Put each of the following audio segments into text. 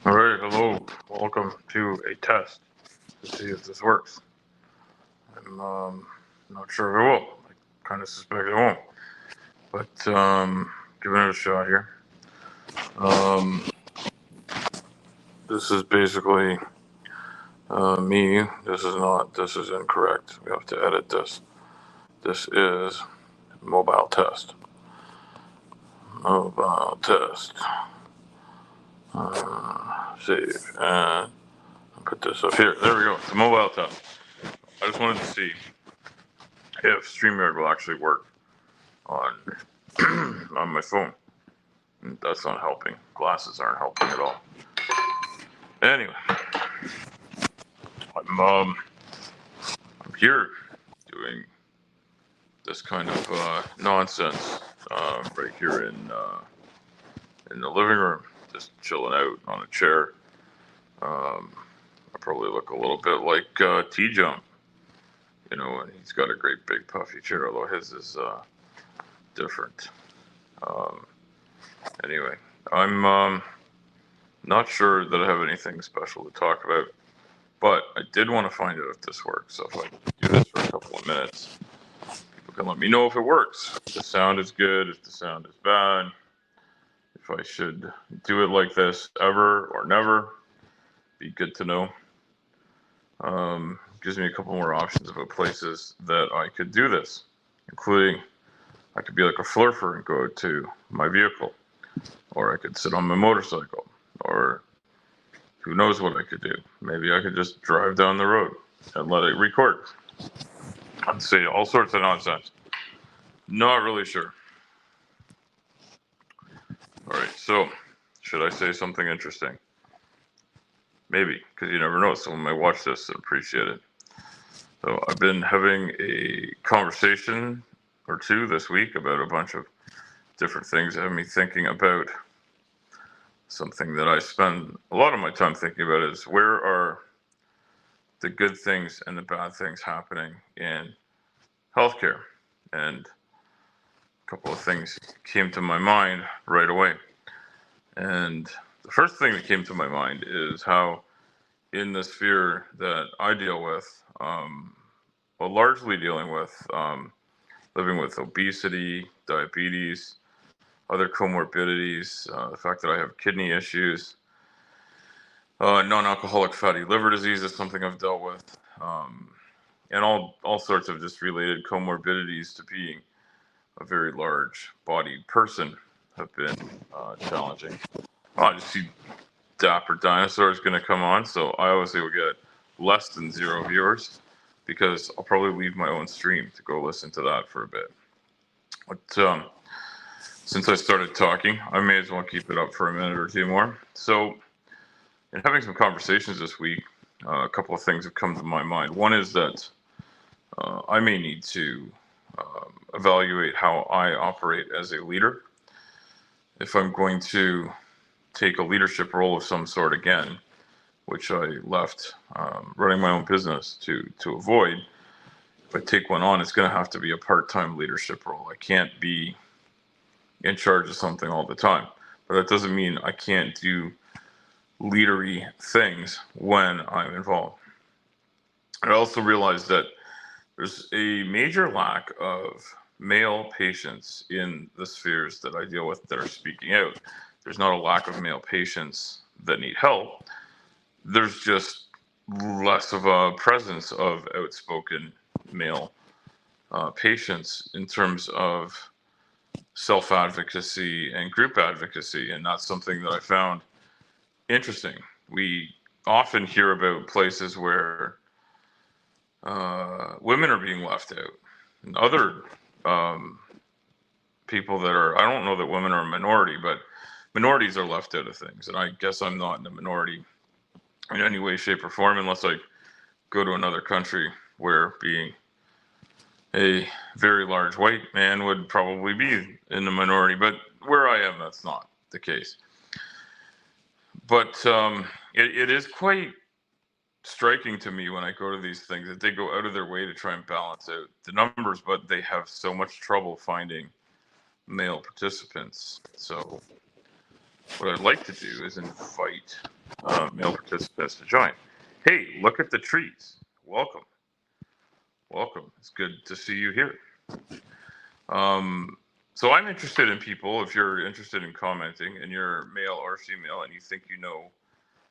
All right, hello. Welcome to a test to see if this works. I'm not sure if it will. I kind of suspect it won't, but giving it a shot here. Um, this is basically me. This is not. This is incorrect. We have to edit this. This is mobile test. Mobile test. Save and put this up here. There we go. It's a mobile test. I just wanted to see if StreamYard will actually work on on my phone. That's not helping. Glasses aren't helping at all. Anyway, I'm here doing this kind of nonsense right here in the living room, just chilling out on a chair. I probably look a little bit like T-Jump, and he's got a great big puffy chair, although his is different. Um, anyway, I'm not sure that I have anything special to talk about, but I did want to find out if this works. So if I do this for a couple of minutes, people can let me know if it works. If the sound is good, if the sound is bad, if I should do it like this ever or never. Be good to know. Gives me a couple more options about places that I could do this, including I could be like a flurfer and go to my vehicle, or I could sit on my motorcycle, or who knows what I could do. Maybe I could just drive down the road and let it record and say all sorts of nonsense. Not really sure. All right, so should I say something interesting? Maybe, because you never know. Someone might watch this and appreciate it. So I've been having a conversation or two this week about a bunch of different things that have me thinking about something that I spend a lot of my time thinking about is where are the good things and the bad things happening in healthcare? And a couple of things came to my mind right away. And the first thing that came to my mind is how in the sphere that I deal with, well, largely dealing with living with obesity, diabetes, other comorbidities, the fact that I have kidney issues, non-alcoholic fatty liver disease is something I've dealt with, and all sorts of just related comorbidities to being a very large bodied person have been challenging. Oh, I just see Dapper Dinosaur is going to come on, so I obviously will get less than 0 viewers because I'll probably leave my own stream to go listen to that for a bit. But since I started talking, I may as well keep it up for a minute or two more. So, in having some conversations this week, a couple of things have come to my mind. One is that I may need to evaluate how I operate as a leader. If I'm going to take a leadership role of some sort again, which I left running my own business to avoid, if I take one on, it's going to have to be a part-time leadership role. I can't be in charge of something all the time. But that doesn't mean I can't do leadery things when I'm involved. I also realized that there's a major lack of male patients in the spheres that I deal with that are speaking out. There's not a lack of male patients that need help. There's just less of a presence of outspoken male patients in terms of self-advocacy and group advocacy, and that's something that I found interesting. We often hear about places where women are being left out, and other um, people that are, I don't know that women are a minority, but minorities are left out of things, and I guess I'm not in a minority in any way, shape, or form, unless I go to another country where being a very large white man would probably be in the minority, but where I am, that's not the case. But it is quite striking to me when I go to these things that they go out of their way to try and balance out the numbers, but they have so much trouble finding male participants. So what I'd like to do is invite male participants to join. Hey, look at the trees. Welcome. Welcome. It's good to see you here. So I'm interested in people. If you're interested in commenting and you're male or female and you think you know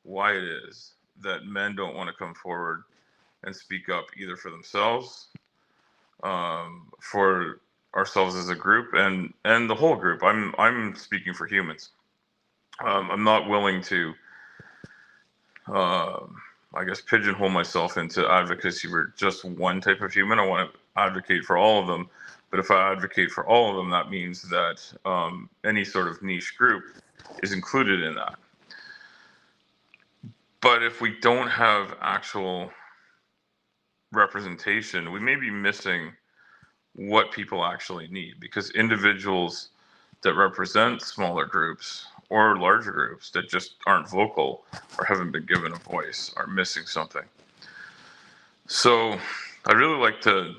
why it is that men don't want to come forward and speak up either for themselves, for ourselves as a group, and the whole group. I'm speaking for humans. I'm not willing to, I guess, pigeonhole myself into advocacy for just one type of human. I want to advocate for all of them. But if I advocate for all of them, that means that any sort of niche group is included in that. But if we don't have actual representation, we may be missing what people actually need, because individuals that represent smaller groups or larger groups that just aren't vocal or haven't been given a voice are missing something. So I'd really like to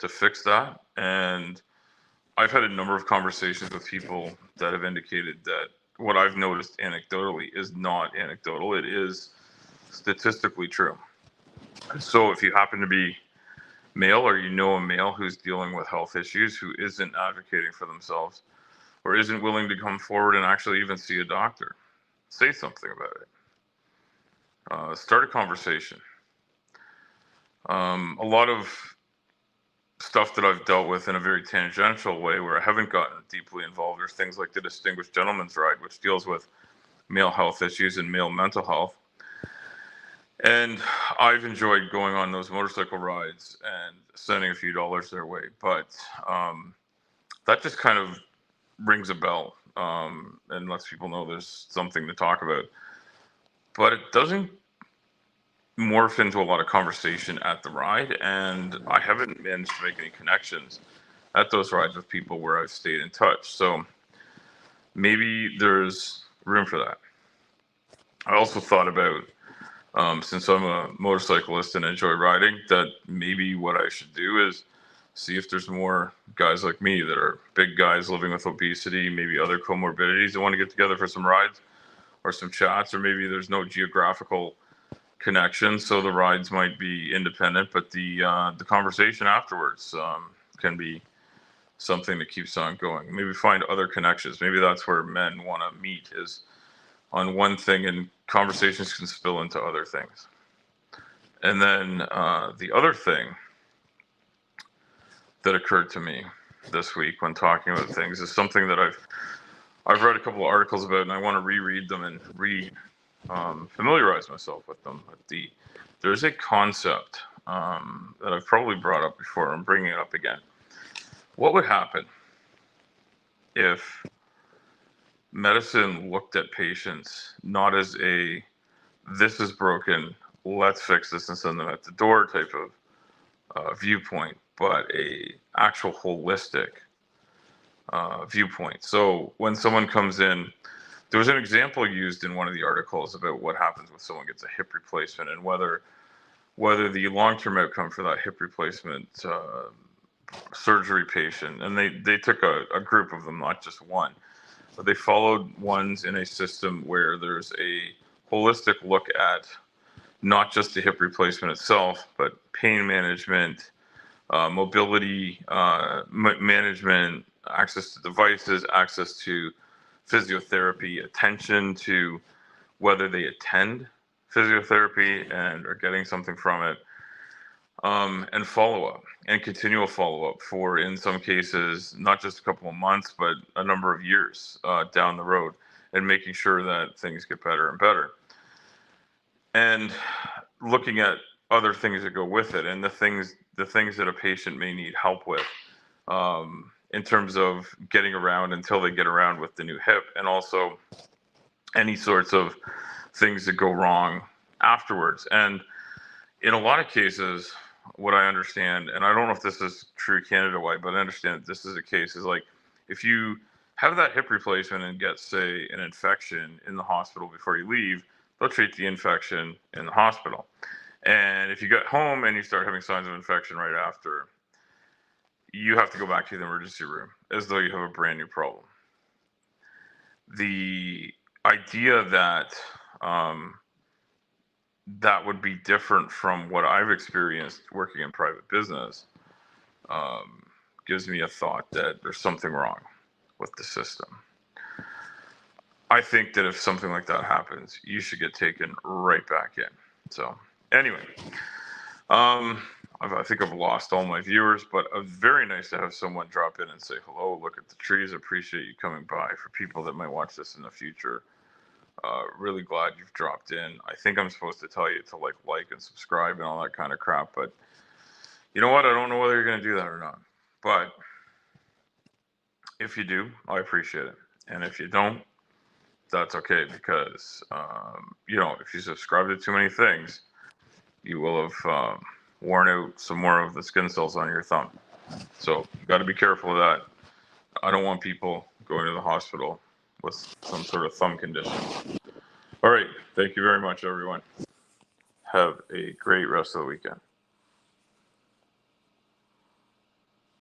fix that. And I've had a number of conversations with people that have indicated that what I've noticed anecdotally is not anecdotal. It is statistically true. So if you happen to be male, or you know a male who's dealing with health issues, who isn't advocating for themselves, or isn't willing to come forward and actually even see a doctor, say something about it. Start a conversation. A lot of stuff that I've dealt with in a very tangential way, where I haven't gotten deeply involved, are things like the Distinguished Gentleman's Ride, which deals with male health issues and male mental health. And I've enjoyed going on those motorcycle rides and sending a few dollars their way. But that just kind of rings a bell, and lets people know there's something to talk about. But it doesn't morph into a lot of conversation at the ride. And I haven't managed to make any connections at those rides with people where I've stayed in touch. So maybe there's room for that. I also thought about, since I'm a motorcyclist and enjoy riding, that maybe what I should do is see if there's more guys like me that are big guys living with obesity, maybe other comorbidities, that want to get together for some rides or some chats, or maybe there's no geographical connection, so the rides might be independent, but the conversation afterwards can be something that keeps on going. Maybe find other connections. Maybe that's where men want to meet, is on one thing, and conversations can spill into other things. And then the other thing that occurred to me this week when talking about things is something that I've read a couple of articles about, and I want to reread them and familiarize myself with them. But there's a concept that I've probably brought up before. I'm bringing it up again. What would happen if medicine looked at patients not as a "this is broken, let's fix this and send them at the door" type of viewpoint, but a actual holistic viewpoint? So when someone comes in, there was an example used in one of the articles about what happens when someone gets a hip replacement, and whether the long-term outcome for that hip replacement surgery patient, and they took a group of them, not just one, but they followed ones in a system where there's a holistic look at not just the hip replacement itself, but pain management, mobility management, access to devices, access to physiotherapy, attention to whether they attend physiotherapy and are getting something from it, and follow up and continual follow up for, in some cases, not just a couple of months, but a number of years down the road, and making sure that things get better and better. And looking at other things that go with it, and the things that a patient may need help with, in terms of getting around until they get around with the new hip, and also any sorts of things that go wrong afterwards. And in a lot of cases, what I understand, and I don't know if this is true Canada-wide, but I understand that this is a case, is like, if you have that hip replacement and get, say, an infection in the hospital before you leave, they'll treat the infection in the hospital. And if you get home and you start having signs of infection right after, you have to go back to the emergency room as though you have a brand new problem. The idea that that would be different from what I've experienced working in private business, gives me a thought that there's something wrong with the system. I think that if something like that happens, you should get taken right back in. So anyway, I think I've lost all my viewers, but it's very nice to have someone drop in and say hello. Look at the trees. Appreciate you coming by. For people that might watch this in the future, really glad you've dropped in. I think I'm supposed to tell you to like and subscribe and all that kind of crap, but you know what? I don't know whether you're going to do that or not. But if you do, I appreciate it. And if you don't, that's okay, because if you subscribe to too many things, you will have worn out some more of the skin cells on your thumb. So you got to be careful of that. I don't want people going to the hospital with some sort of thumb condition. All right. Thank you very much, everyone. Have a great rest of the weekend.